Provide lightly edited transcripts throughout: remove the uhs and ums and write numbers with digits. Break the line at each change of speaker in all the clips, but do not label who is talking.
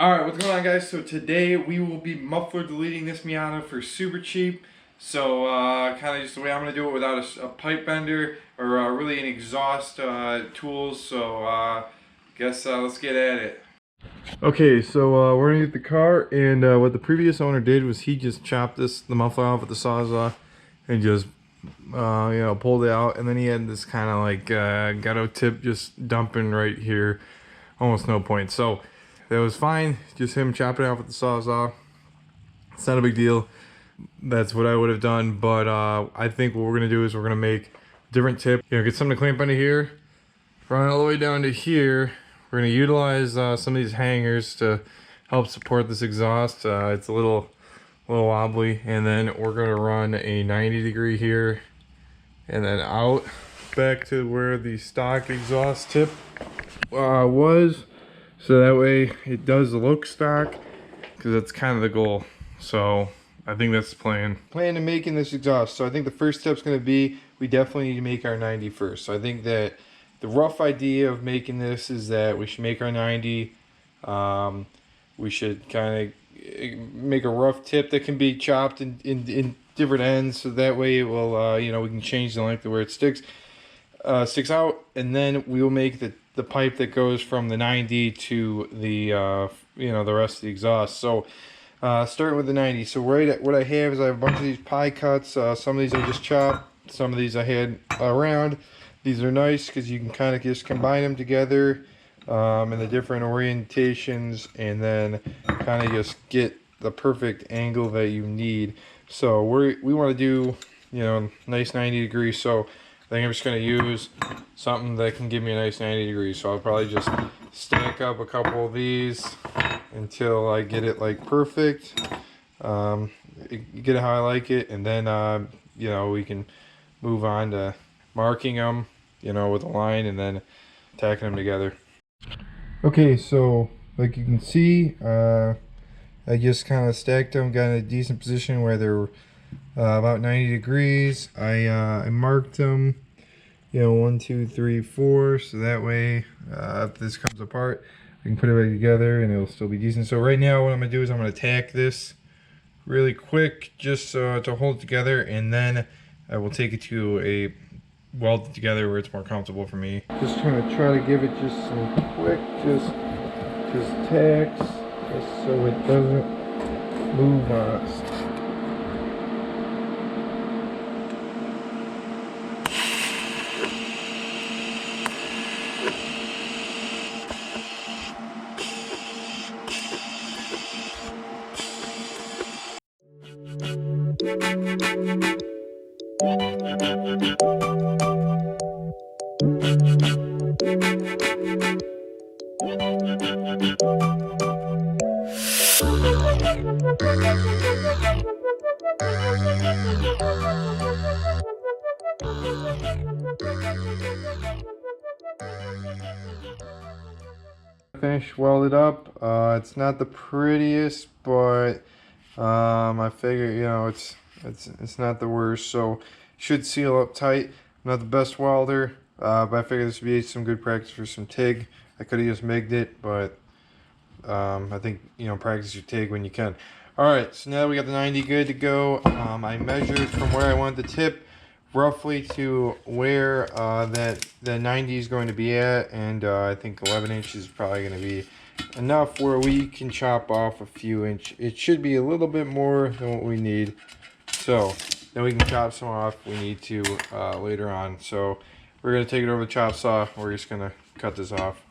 Alright, what's going on, guys? So today we will be muffler deleting this Miata for super cheap. So kind of just the way I'm going to do it without a pipe bender or really an exhaust tools. So guess let's get at it. Okay, so we're going to get the car, and what the previous owner did was he just chopped the muffler off with the Sawzall and just pulled it out, and then he had this kind of like ghetto tip just dumping right here, almost no point. So that was fine, just him chopping it off with the Sawzall. It's not a big deal. That's what I would have done, but I think what we're gonna do is we're gonna make a different tip. Get something to clamp onto here, run all the way down to here. We're gonna utilize some of these hangers to help support this exhaust. It's a little wobbly, and then we're gonna run a 90-degree here, and then out back to where the stock exhaust tip was. So that way it does look stock, because that's kind of the goal. So I think that's the plan. Plan to making this exhaust. So I think the first step's going to be, we definitely need to make our 90 first. So I think that the rough idea of making this is that we should make our 90. We should kind of make a rough tip that can be chopped in different ends. So that way it will, we can change the length of where it sticks out. And then we will make the pipe that goes from the 90 to the the rest of the exhaust. So starting with the 90. So what I have is I have a bunch of these pie cuts. Some of these I just chopped, some of these I had around. These are nice because you can kind of just combine them together in the different orientations, and then kind of just get the perfect angle that you need. So we want to do nice 90 degrees. So I think I'm just going to use something that can give me a nice 90 degrees. So I'll probably just stack up a couple of these until I get it like perfect. Get it how I like it, and then we can move on to marking them, with a line, and then tacking them together. Okay, so like you can see, I just kind of stacked them, got in a decent position where they're about 90 degrees. I marked them, 1, 2, 3, 4, so that way if this comes apart, I can put it back together and it'll still be decent. So right now what I'm gonna do is I'm gonna tack this really quick just to hold it together, and then I will take it to a weld it together where it's more comfortable for me. Just gonna try to give it just some quick just tacks, just so it doesn't move on us. Finished welded up. It's not the prettiest, but I figure it's not the worst, so should seal up tight. I'm not the best welder, but I figured this would be some good practice for some TIG. I could have just MIG'd it, but I think practice your TIG when you can. Alright, so now we got the 90 good to go. I measured from where I want the tip roughly to where that 90 is going to be at, and I think 11 inches is probably going to be enough where we can chop off a few inches. It should be a little bit more than what we need, so then we can chop some off if we need to later on. So we're going to take it over the chop saw. We're just going to cut this off.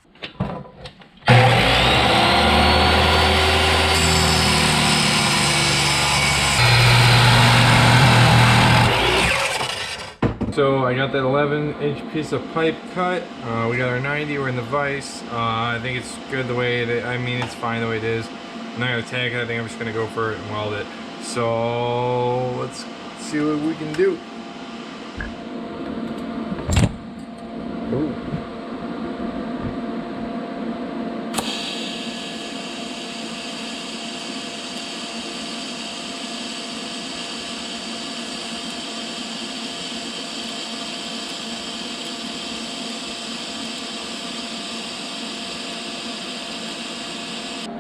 So I got that 11-inch piece of pipe cut. We got our 90. We're in the vise. I think it's good the way it is. I mean, it's fine the way it is. I'm not gonna tack it. I think I'm just gonna go for it and weld it. So let's see what we can do. Ooh.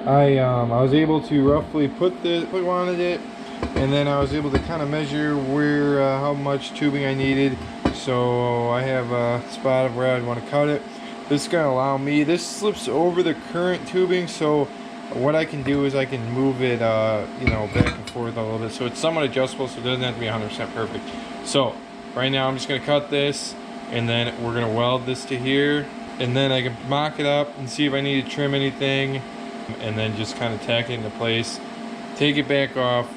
I was able to roughly put wanted it, and then I was able to kind of measure where how much tubing I needed. So I have a spot of where I'd want to cut it. This is going to allow me, this slips over the current tubing, so what I can do is I can move it you know, back and forth a little bit, so it's somewhat adjustable, so it doesn't have to be 100% perfect. So right now I'm just going to cut this, and then we're going to weld this to here, and then I can mock it up and see if I need to trim anything, and then just kind of tack it into place, take it back off,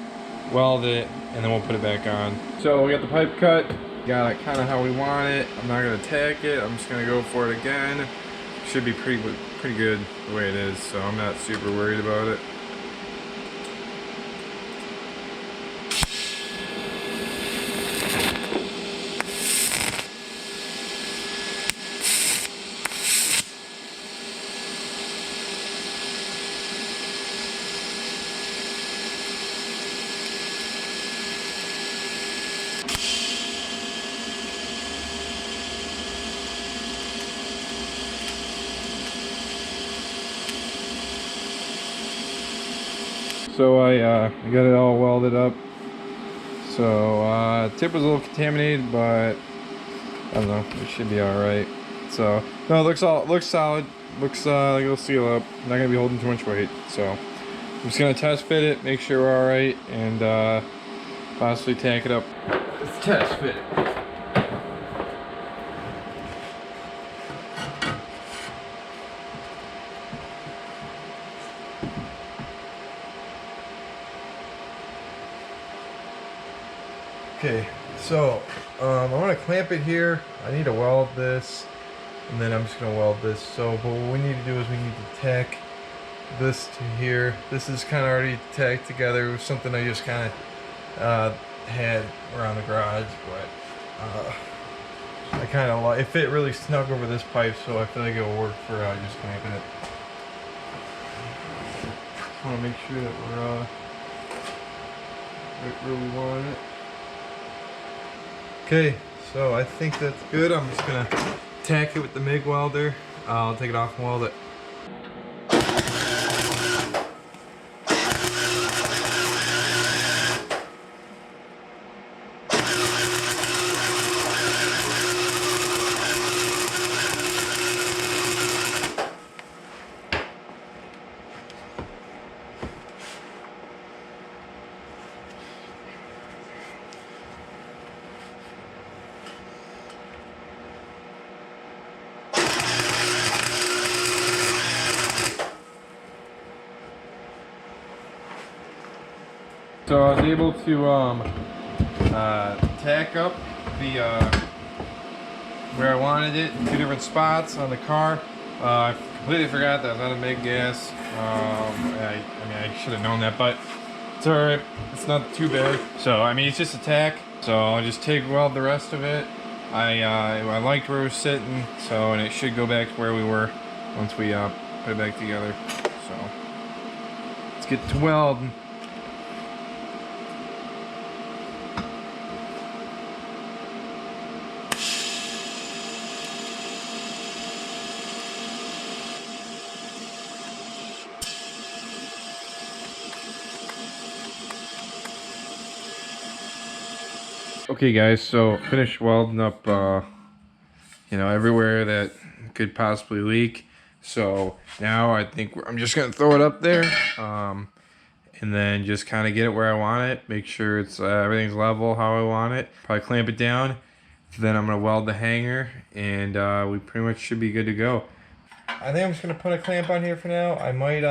weld it, and then we'll put it back on. So we got the pipe cut, got it kind of how we want it. I'm not going to tack it, I'm just going to go for it again. Should be pretty good the way it is, so I'm not super worried about it. So I got it all welded up. So tip was a little contaminated, but I don't know, it should be all right. So no, it looks solid. Looks like it'll seal up. Not gonna be holding too much weight. So I'm just gonna test fit it, make sure we're all right, and possibly tack it up. Let's test fit it. Okay, so I want to clamp it here. I need to weld this, and then I'm just going to weld this. So, but what we need to do is we need to tack this to here. This is kind of already tacked together. It was something I just kind of had around the garage, but I kind of it fit really snug over this pipe, so I feel like it'll work for just clamping it. Just want to make sure that we're right where we want it. Okay, so I think that's good. I'm just gonna tack it with the MIG welder. I'll take it off and weld it. So I was able to tack up the where I wanted it in two different spots on the car. I completely forgot that I was out of MIG gas. I mean, I should have known that, but it's alright. It's not too bad. So I mean, it's just a tack. So I'll just TIG weld the rest of it. I liked where it was sitting, so, and it should go back to where we were once we put it back together. So let's get to welding. Okay guys, so finished welding up you know, everywhere that could possibly leak. So now I think I'm just gonna throw it up there and then just kind of get it where I want it, make sure it's everything's level how I want it, probably clamp it down, then I'm gonna weld the hanger, and we pretty much should be good to go. I think I'm just gonna put a clamp on here for now. I might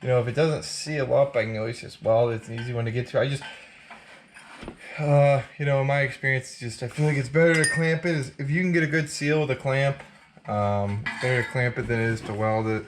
you know, if it doesn't seal up, I can always just weld it. It's an easy one to get to. I just you know, in my experience, just I feel like it's better to clamp it. If you can get a good seal with a clamp, it's better to clamp it than it is to weld it.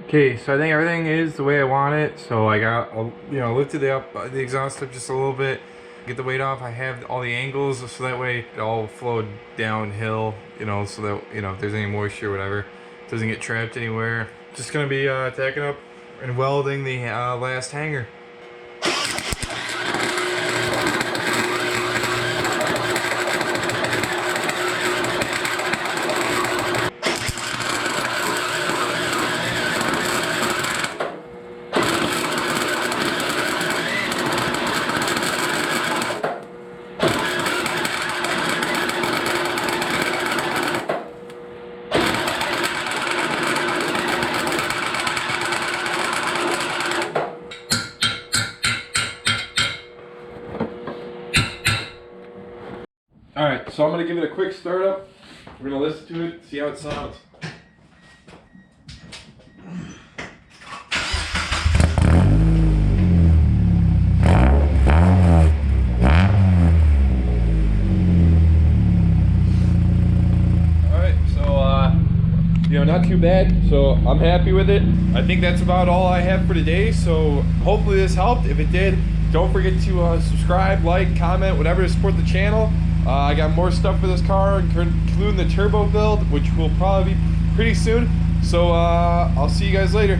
Okay, so I think everything is the way I want it. So I got, you know, lifted the exhaust up just a little bit, get the weight off. I have all the angles, so that way it all flowed downhill, you know, so that, you know, if there's any moisture or whatever, it doesn't get trapped anywhere. Just gonna be tacking up and welding the last hanger. All right, so I'm gonna give it a quick start up. We're gonna listen to it, see how it sounds. Not too bad, so I'm happy with it. I think that's about all I have for today, so hopefully this helped. If it did, don't forget to subscribe, like, comment, whatever to support the channel. I got more stuff for this car, including the turbo build, which will probably be pretty soon. So I'll see you guys later.